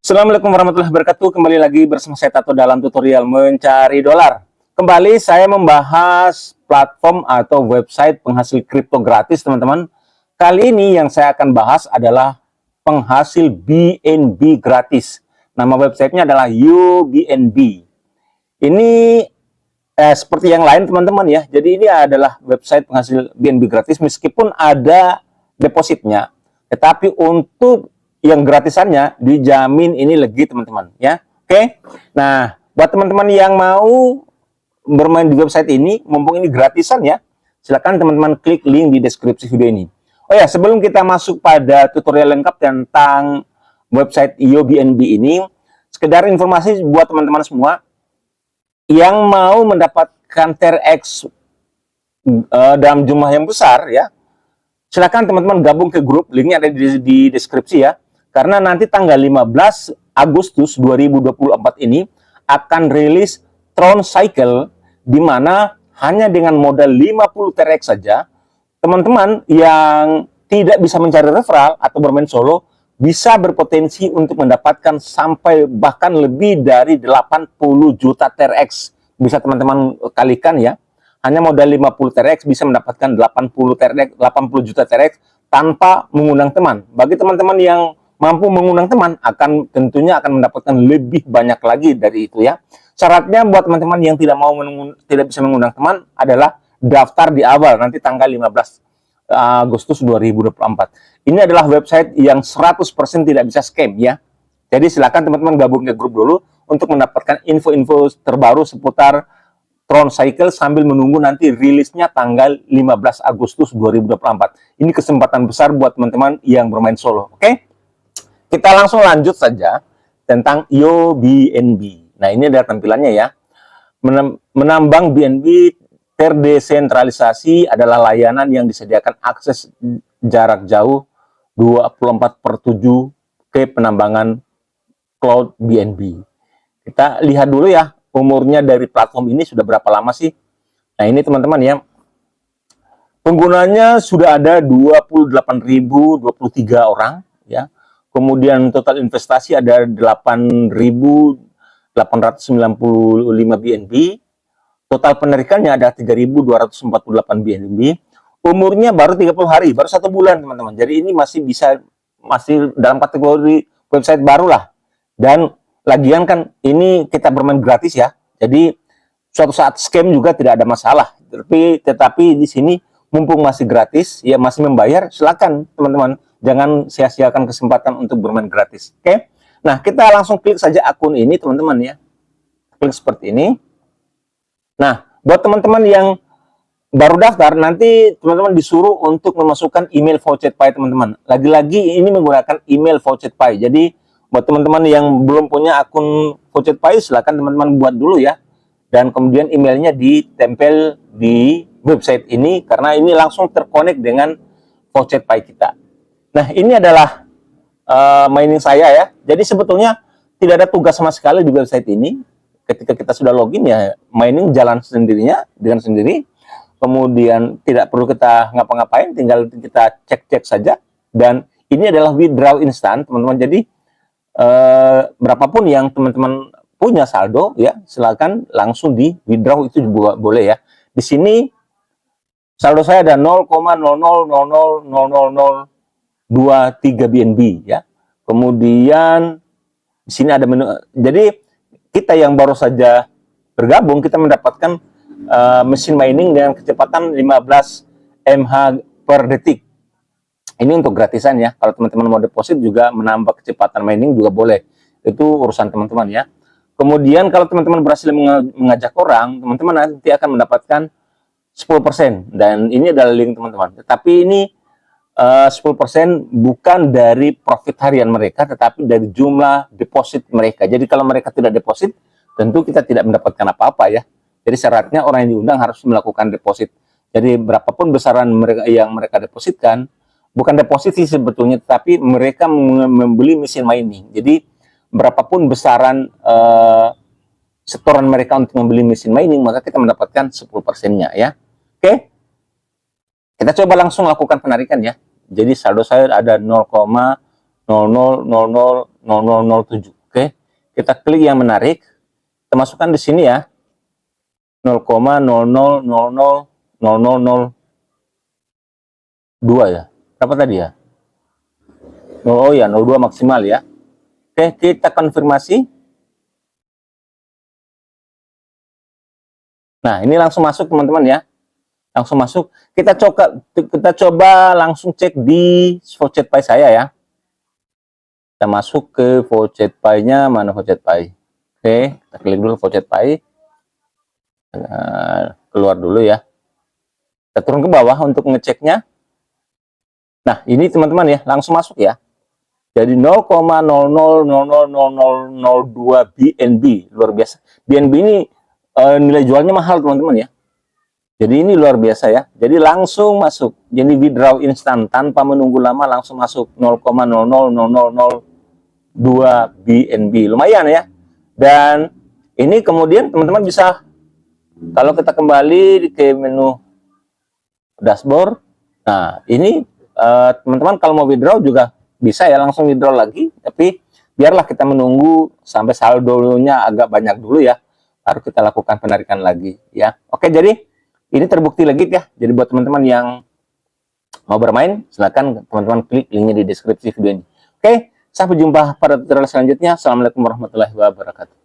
Assalamualaikum warahmatullahi wabarakatuh. Kembali lagi bersama saya Tato dalam tutorial mencari dolar. Kembali saya membahas platform atau website penghasil kripto gratis, teman-teman. Kali ini yang saya akan bahas adalah penghasil BNB gratis. Nama websitenya adalah YoBNB. Ini seperti yang lain, teman-teman ya. Jadi ini adalah website penghasil BNB gratis meskipun ada depositnya. Tetapi untuk yang gratisannya dijamin ini legit, teman-teman ya. Oke. Nah, buat teman-teman yang mau bermain di website ini, mumpung ini gratisan ya, silakan teman-teman klik link di deskripsi video ini. Oh ya, sebelum kita masuk pada tutorial lengkap tentang website YoBNB ini, sekedar informasi buat teman-teman semua yang mau mendapatkan TRX dalam jumlah yang besar ya, silakan teman-teman gabung ke grup, linknya ada di deskripsi ya. Karena nanti tanggal 15 Agustus 2024 ini akan rilis Tron Cycle, di mana hanya dengan modal 50 TRX saja, teman-teman yang tidak bisa mencari referral atau bermain solo bisa berpotensi untuk mendapatkan sampai bahkan lebih dari 80 juta TRX. Bisa teman-teman kalikan ya. Hanya modal 50 TRX bisa mendapatkan 80 juta TRX tanpa mengundang teman. Bagi teman-teman yang mampu mengundang teman, tentunya akan mendapatkan lebih banyak lagi dari itu ya. Syaratnya buat teman-teman yang tidak bisa mengundang teman adalah daftar di awal, nanti tanggal 15 Agustus 2024. Ini adalah website yang 100% tidak bisa scam ya. Jadi silakan teman-teman gabung ke grup dulu untuk mendapatkan info-info terbaru seputar Tron Cycle sambil menunggu nanti rilisnya tanggal 15 Agustus 2024. Ini kesempatan besar buat teman-teman yang bermain solo. Oke? Kita langsung lanjut saja tentang YoBNB. Nah, ini adalah tampilannya ya. Menambang BNB terdesentralisasi adalah layanan yang disediakan akses jarak jauh 24/7 ke penambangan cloud BNB. Kita lihat dulu ya, umurnya dari platform ini sudah berapa lama sih? Nah, ini teman-teman ya. Penggunanya sudah ada 28.023 orang ya. Kemudian total investasi ada 8.895 BNB. Total penarikannya ada 3.248 BNB. Umurnya baru 30 hari, baru 1 bulan teman-teman. Jadi ini masih dalam kategori website baru lah. Dan lagian kan ini kita bermain gratis ya. Jadi suatu saat scam juga tidak ada masalah. Tetapi di sini mumpung masih gratis, ya masih membayar, silakan teman-teman. Jangan sia-siakan kesempatan untuk bermain gratis. Oke? Nah, kita langsung klik saja akun ini, teman-teman ya. Klik seperti ini. Nah, buat teman-teman yang baru daftar, nanti teman-teman disuruh untuk memasukkan email VoucherPay teman-teman. Lagi-lagi ini menggunakan email VoucherPay. Jadi, buat teman-teman yang belum punya akun VoucherPay, silakan teman-teman buat dulu ya. Dan kemudian emailnya ditempel di website ini, karena ini langsung terkonek dengan VoucherPay kita. Nah, ini adalah mining saya ya. Jadi sebetulnya tidak ada tugas sama sekali di website ini. Ketika kita sudah login ya, mining jalan sendirinya dengan sendiri. Kemudian tidak perlu kita ngapa-ngapain, tinggal kita cek-cek saja. Dan ini adalah withdraw instan, teman-teman. Jadi berapapun yang teman-teman punya saldo ya, silakan langsung di withdraw, itu juga boleh ya. Di sini saldo saya ada 0,00000023 BNB ya. Kemudian di sini ada menu. Jadi kita yang baru saja bergabung, kita mendapatkan mesin mining dengan kecepatan 15 mH per detik. Ini untuk gratisan ya. Kalau teman-teman mau deposit juga menambah kecepatan mining juga boleh. Itu urusan teman-teman ya. Kemudian kalau teman-teman berhasil mengajak orang, teman-teman nanti akan mendapatkan 10%. Dan ini adalah link teman-teman. Tetapi ini 10% bukan dari profit harian mereka, tetapi dari jumlah deposit mereka. Jadi kalau mereka tidak deposit, tentu kita tidak mendapatkan apa-apa ya. Jadi syaratnya orang yang diundang harus melakukan deposit. Jadi berapapun besaran mereka yang mereka depositkan, bukan deposit sih sebetulnya, tetapi mereka membeli mesin mining. Jadi berapapun besaran setoran mereka untuk membeli mesin mining, maka kita mendapatkan 10%-nya ya. Oke. Kita coba langsung lakukan penarikan ya. Jadi saldo saya ada 0,00000007. Kita klik yang menarik, kita masukkan di sini ya, 0,00000002 ya. Berapa tadi ya? Oh ya, 02 maksimal ya. Oke, kita konfirmasi. Nah, ini langsung masuk teman-teman ya. Langsung masuk. Kita coba langsung cek di VoucherPay saya ya. Kita masuk ke VoucherPay-nya, mana VoucherPay? Oke, kita klik dulu VoucherPay. Keluar dulu ya. Kita turun ke bawah untuk ngeceknya. Nah, ini teman-teman ya, langsung masuk ya. Jadi 0,000002 BNB, luar biasa. BNB ini nilai jualnya mahal teman-teman ya. Jadi ini luar biasa ya. Jadi langsung masuk. Jadi withdraw instan tanpa menunggu lama, langsung masuk 0,000002 BNB. Lumayan ya. Dan ini kemudian teman-teman bisa, kalau kita kembali ke menu dashboard, nah ini teman-teman kalau mau withdraw juga bisa ya, langsung withdraw lagi. Tapi biarlah kita menunggu sampai saldonya agak banyak dulu ya, baru kita lakukan penarikan lagi ya. Oke, jadi ini terbukti lagi ya. Jadi buat teman-teman yang mau bermain, silakan teman-teman klik linknya di deskripsi video ini. Oke, sampai jumpa pada tutorial selanjutnya. Assalamualaikum warahmatullahi wabarakatuh.